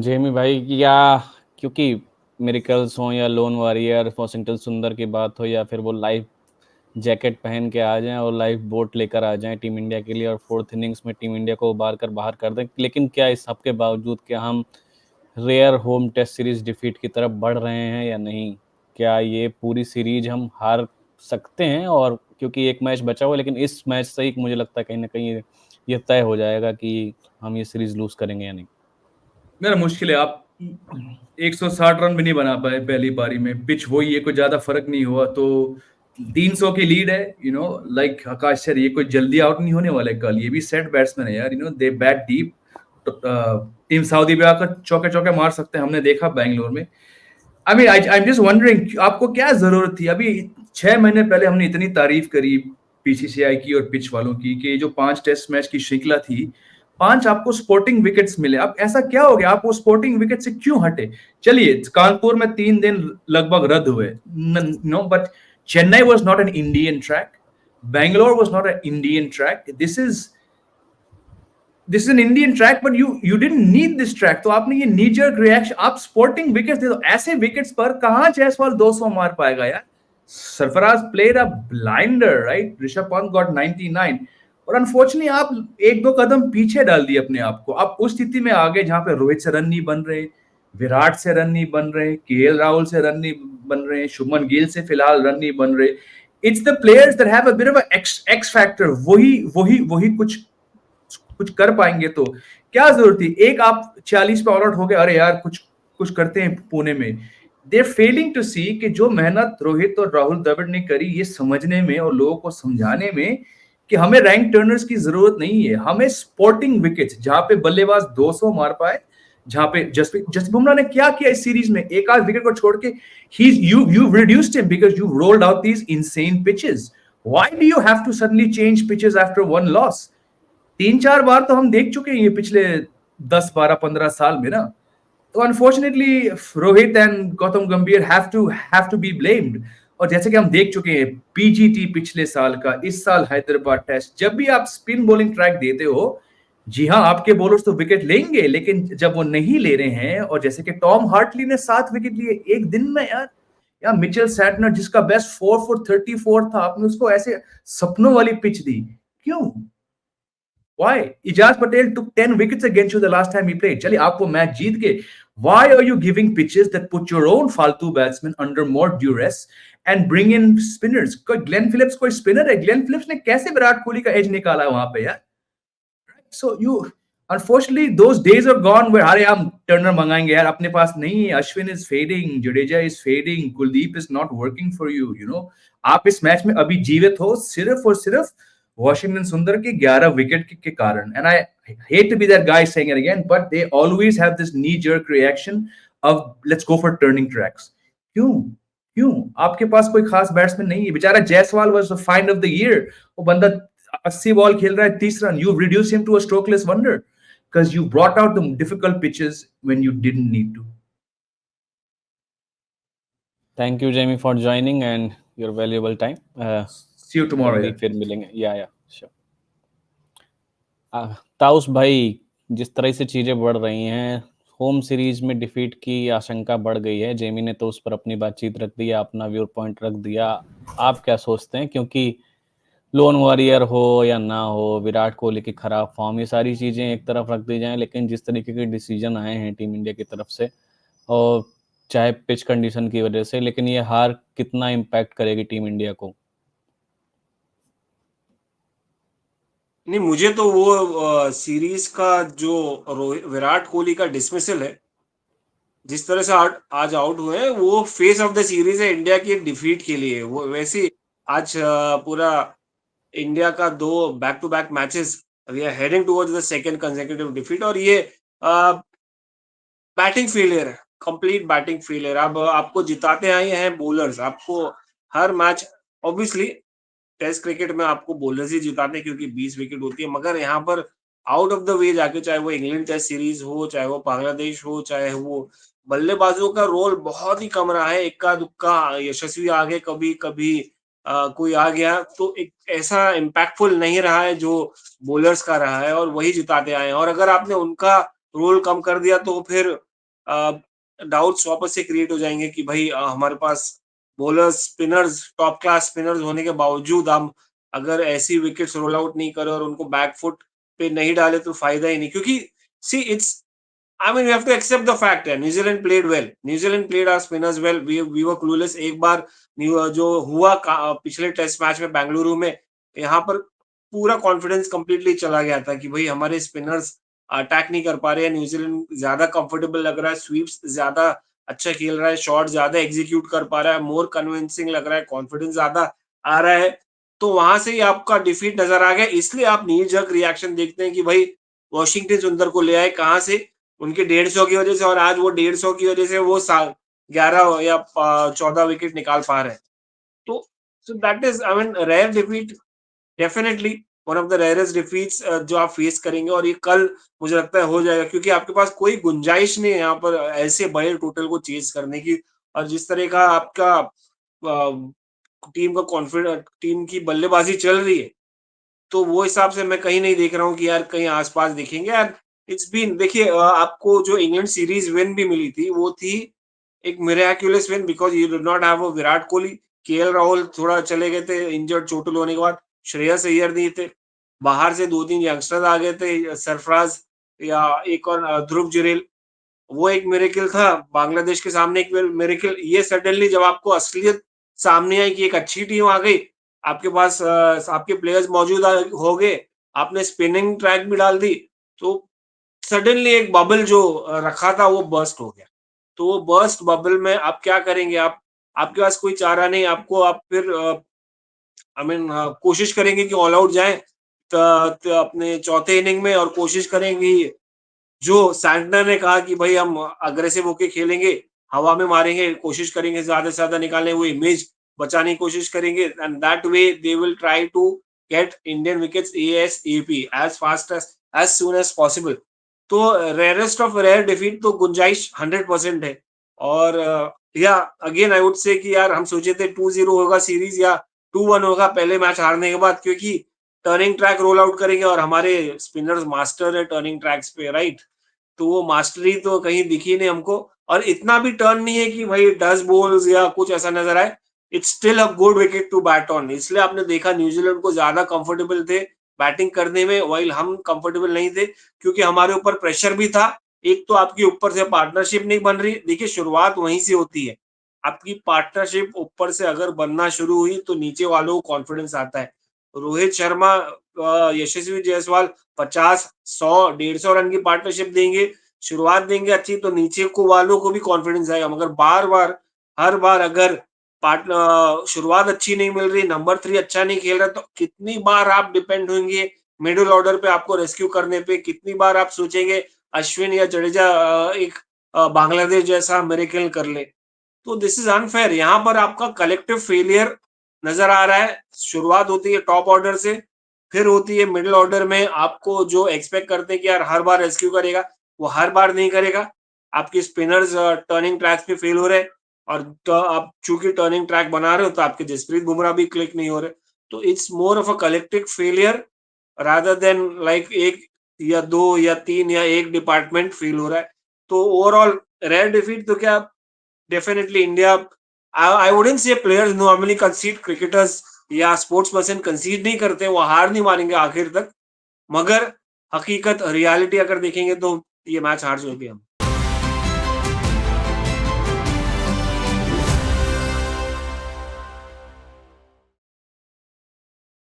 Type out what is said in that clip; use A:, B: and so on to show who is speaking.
A: Jamie भाई या क्योंकि मिरेकल्स हो या लोन वॉरियर, वॉशिंगटन सुंदर की बात हो या फिर वो लाइफ जैकेट पहन के आ जाएं और लाइफ बोट लेकर आ जाएं टीम इंडिया के लिए और फोर्थ इनिंग्स में टीम इंडिया को उबार कर बाहर कर दें, लेकिन क्या इस सब के बावजूद क्या हम rare home test series defeat की तरफ बढ़ रहे हैं या नहीं? क्या ये पूरी सीरीज हम हार सकते हैं? और क्योंकि एक मैच बचा हुआ, लेकिन इस मैच से ही मुझे लगता है कहीं ना कहीं ये तय हो जाएगा कि हम ये सीरीज लूज करेंगे या नहीं।
B: मेरा मुश्किल है। आप 160 रन भी नहीं बना पाए पहली पारी में। पिच वही है, कोई ज्यादा फर्क नहीं हुआ। तो 300 की लीड है, लाइक आकाश सर, ये कोई जल्दी आउट नहीं होने वाले कल। ये भी सेट बैट्समैन है यार, दे बैट डीप। टीम सऊदी भी आकर चौके चौके मार सकते हैं, हमने देखा बैंगलोर में। आई एम जस्ट वंडरिंग, आपको क्या जरूरत थी? अभी 6 महीने पहले हमने इतनी तारीफ करी बीसीसीआई की और पिच वालों की कि जो 5 टेस्ट मैच की श्रृंखला थी, 5 आपको स्पोर्टिंग विकेट्स मिले। अब ऐसा क्या हो गया, आप वो स्पोर्टिंग विकेट से क्यों हटे? चलिए, कानपुर में 3 दिन लगभग रद्द हुए, no, but Chennai was not an Indian track, Bangalore was not an Indian track. This is an Indian track, but you didn't need this track. तो आपने ये नी जर्क रिएक्शन, आप स्पोर्टिंग विकेट्स दे दो। ऐसे विकेट्स पर कहां जायसवाल 200 मार पाएगा यार? Sarfaraz played a blinder, right? Rishabh Pant got 99। और अनफॉर्चुनेटली आप एक दो कदम पीछे डाल दिए अपने आप को। आप उस स्थिति में आ गए जहां पे रोहित से रन नहीं बन रहे, विराट से रन नहीं बन रहे, केएल राहुल से रन नहीं बन रहे, शुभमन गिल से फिलहाल रन नहीं बन रहे। It's the players that have a bit of x factor. वही वही वही कुछ कुछ कर पाएंगे। तो क्या जरूरत थी? एक आप 40 पे ऑल आउट हो गए, अरे यार कुछ कुछ करते हैं पुणे में। दे फेलिंग टू सी कि जो मेहनत रोहित और राहुल द्रविड़ ने करी ये समझने में और लोगों को समझाने में कि हमें रैंक टर्नर्स की जरूरत नहीं है, हमें स्पोर्टिंग विकेट्स जहां पे बल्लेबाज 200 मार पाए, जहां पे जसप्रीत बुमराह ने क्या किया इस सीरीज में, एक आध विकेट को छोड़ के you reduced him because you rolled out these insane pitches. Why do you have to suddenly change pitches after one loss? 3-4 बार तो हम देख चुके हैं ये पिछले 10, 12, 15 साल में ना। तो अनफॉर्चुनेटली रोहित एंड गौतम गंभीर हैव टू बी ब्लेम्ड। और जैसे कि हम देख चुके हैं पीजीटी पिछले साल का, इस साल हैदराबाद टेस्ट, जब भी आप स्पिन बॉलिंग ट्रैक देते हो, जी हाँ आपके बॉलर्स तो विकेट लेंगे, लेकिन जब वो नहीं ले रहे हैं, और जैसे कि टॉम हार्टली ने 7 विकेट लिए एक दिन में यार, या मिचेल सैटनर जिसका बेस्ट 4 फॉर 34 था, आपने उसको ऐसे सपनों वाली पिच दी। क्यों? Why? Ijaz Patel took 10 wickets against you the last time he played. चलिए आप वो मैच जीत गए. Why are you giving pitches that put your own फालतू batsmen under more duress and bring in spinners? कोई Glenn Phillips कोई spinner है? Glenn Phillips ने कैसे विराट कोहली का एज निकाला वहां पे यार? So you, unfortunately, those days are gone where अरे हम टर्नर मंगाएंगे यार, अपने पास नहीं है, Ashwin is fading, Jadeja is fading, Kuldeep is not working for you, आप इस मैच में अभी जीवित हो सिर्फ और सिर्फ वॉशिंगटन सुंदर के 11 विकेट के कारण। And I hate to be that guy saying it again, but they always have this knee jerk reaction of let's go for turning tracks. क्यों? क्यों? आपके पास कोई खास बैट्समैन नहीं है। बेचारा Jaiswal was the find of the year, वो बंदा 80 बॉल खेल रहा है, 30 run. You reduce him to a strokeless wonder because you brought out the difficult pitches when you didn't need to.
A: Thank you Jamie for joining and your valuable time.
B: See you tomorrow.
A: जल्दी फिर मिलेंगे। या sure. Taus भाई, जिस तरह से चीजें बढ़ रही हैं, होम सीरीज में डिफीट की आशंका बढ़ गई है। जेमी ने तो उस पर अपनी बातचीत रख दिया, अपना व्यू पॉइंट रख दिया। आप क्या सोचते हैं? क्योंकि लोन वॉरियर हो या ना हो, विराट कोहली की खराब फॉर्म, ये सारी चीजें एक तरफ रख दी जाएं, लेकिन जिस तरीके के डिसीजन आए हैं टीम इंडिया की तरफ से, और चाहे पिच कंडीशन की वजह से, लेकिन ये हार कितना इम्पैक्ट करेगी टीम इंडिया को?
C: नहीं, मुझे तो वो सीरीज का जो विराट कोहली का डिसमिसल है, जिस तरह से आज आउट हुए हैं, वो फेस ऑफ द सीरीज है इंडिया की डिफीट के लिए। वो वैसे आज पूरा इंडिया का 2 back to back matches, we are heading towards the second consecutive defeat, और ये बैटिंग फेलियर है, कंप्लीट बैटिंग फेलियर। अब आपको जिताते आए हैं बॉलर्स, आपको हर मैच, ऑब्वियसली टेस्ट क्रिकेट में आपको बॉलर्स ही जिताते हैं क्योंकि 20 विकेट होती है, मगर यहाँ पर आउट ऑफ द वे जाके, चाहे वो इंग्लैंड टेस्ट सीरीज हो, चाहे वो बांग्लादेश हो, चाहे वो बल्लेबाजों का रोल बहुत ही कम रहा है। इक्का दुक्का यशस्वी आ गए, कभी कभी कोई आ गया, तो एक ऐसा इम्पैक्टफुल नहीं रहा है जो बॉलर्स का रहा है, और वही जिताते आए हैं। और अगर आपने उनका रोल कम कर दिया तो फिर डाउट्स वापस से क्रिएट हो जाएंगे कि भाई हमारे पास bowlers spinners top class spinners होने के बावजूद हम अगर ऐसी विकेट्स रोल आउट नहीं करे और उनको बैकफुट पे नहीं डाले तो फायदा ही नहीं, क्योंकि see it's I mean, we have to accept the fact है, New Zealand played well. New Zealand played our spinners well. We were clueless. एक बार जो हुआ पिछले टेस्ट मैच में बेंगलुरु में, यहाँ पर पूरा कॉन्फिडेंस कंप्लीटली चला गया था कि भाई हमारे स्पिनर्स अटैक नहीं कर पा रहे हैं, न्यूजीलैंड ज्यादा कंफर्टेबल लग रहा है, स्वीप्स ज्यादा अच्छा खेल रहा है, शॉट ज्यादा एग्जीक्यूट कर पा रहा है, मोर कन्विंसिंग लग रहा है, कॉन्फिडेंस ज्यादा आ रहा है। तो वहां से ही आपका डिफीट नजर आ गया, इसलिए आप नी जर्क रिएक्शन देखते हैं कि भाई वॉशिंगटन सुंदर को ले आए कहाँ से, उनके 150 की वजह से, और आज वो 150 की वजह से वो 11 या 14 विकेट निकाल पा रहे हैं। तो so that is I mean rare defeat, definitely one of the rarest defeats जो आप फेस करेंगे, और ये कल मुझे लगता है हो जाएगा, क्योंकि आपके पास कोई गुंजाइश नहीं है यहाँ पर ऐसे बड़े टोटल को चेज करने की। और जिस तरह का आपका टीम का कॉन्फिडेंस, टीम की बल्लेबाजी चल रही है, तो वो हिसाब से मैं कहीं नहीं देख रहा हूँ कि यार कहीं आसपास दिखेंगे यार। इट्स बीन, देखिए आपको जो इंग्लैंड सीरीज विन भी मिली थी वो थी एक miraculous win, because you did not have a Virat Kohli, KL Rahul थोड़ा चले गए थे इंजर्ड चोटिल होने के बाद, श्रेयस अय्यर नहीं थे, बाहर से 2-3 यंगस्टर आ गए थे, सरफराज या एक और ध्रुव जुरेल, वो एक मिरेकल था। बांग्लादेश के सामने एक मिरेकल, ये सडनली जब आपको असलियत सामने आई कि एक अच्छी टीम आ गई, आपके पास आपके प्लेयर्स मौजूद हो गए, आपने स्पिनिंग ट्रैक भी डाल दी, तो सडनली एक बबल जो रखा था वो बर्स्ट हो गया। तो वो बर्स्ट बबल में आप क्या करेंगे, आप आपके पास कोई चारा नहीं, आपको आप फिर आई मीन कोशिश करेंगे कि ऑल आउट जाएं अपने चौथे इनिंग में, और कोशिश करेंगे जो सैंटनर ने कहा कि भाई हम अग्रेसिव होके खेलेंगे, हवा में मारेंगे, कोशिश करेंगे ज्यादा से ज्यादा निकालने, वो इमेज बचाने की कोशिश करेंगे, and that way they will try to get Indian wickets ASAP as fast as soon as possible. तो रेयरेस्ट ऑफ रेयर डिफीट तो गुंजाइश 100% है। और या अगेन आई वुड से कि यार हम सोचे थे 2-0 होगा सीरीज या 2-1 होगा पहले मैच हारने के बाद, क्योंकि टर्निंग ट्रैक रोल आउट करेंगे और हमारे स्पिनर्स मास्टर है टर्निंग ट्रैक्स पे, राइट। तो वो मास्टरी तो कहीं दिखी नहीं हमको, और इतना भी टर्न नहीं है कि भाई 10 बॉल्स या कुछ ऐसा नजर आए। It's still a good wicket to bat on, इसलिए आपने देखा न्यूजीलैंड को ज्यादा कंफर्टेबल थे बैटिंग करने में, वाइल हम कंफर्टेबल नहीं थे, क्योंकि हमारे ऊपर प्रेशर भी था। एक तो आपकी ऊपर से पार्टनरशिप नहीं बन रही, देखिए शुरुआत वहीं से होती है, आपकी पार्टनरशिप ऊपर से अगर बनना शुरू हुई तो नीचे वालों को कॉन्फिडेंस आता है। रोहित शर्मा यशस्वी जायसवाल 50, 100, 150 रन की पार्टनरशिप देंगे, शुरुआत देंगे अच्छी, तो नीचे को वालों को भी कॉन्फिडेंस आएगा। मगर बार बार हर बार अगर शुरुआत अच्छी नहीं मिल रही, नंबर 3 अच्छा नहीं खेल रहा, तो कितनी बार आप डिपेंड होंगे मिडिल ऑर्डर पे आपको रेस्क्यू करने पे, कितनी बार आप सोचेंगे अश्विन या जडेजा एक बांग्लादेश जैसा मिरेकल कर ले। तो दिस इज अनफेयर, यहाँ पर आपका कलेक्टिव फेलियर नजर आ रहा है। शुरुआत होती है टॉप ऑर्डर से, फिर होती है मिडिल ऑर्डर में, आपको जो एक्सपेक्ट करते हैं कि यार हर बार रेस्क्यू करेगा, वो हर बार नहीं करेगा। आपके स्पिनर्स टर्निंग ट्रैक्स पे फेल हो रहे हैं, और आप चूंकि टर्निंग ट्रैक बना रहे हो तो आपके जसप्रीत बुमराह भी क्लिक नहीं हो रहे। तो it's more of a collective failure rather than like एक या दो या तीन या एक डिपार्टमेंट फेल हो रहा है। तो ओवरऑल रेयर डिफीट तो क्या, definitely India, I wouldn't say players normally कंसीड, cricketers या स्पोर्ट्स पर्सन कंसीड नहीं करते, वो हार नहीं मानेंगे आखिर तक, मगर हकीकत रियलिटी अगर देखेंगे तो ये मैच हार चुके हम।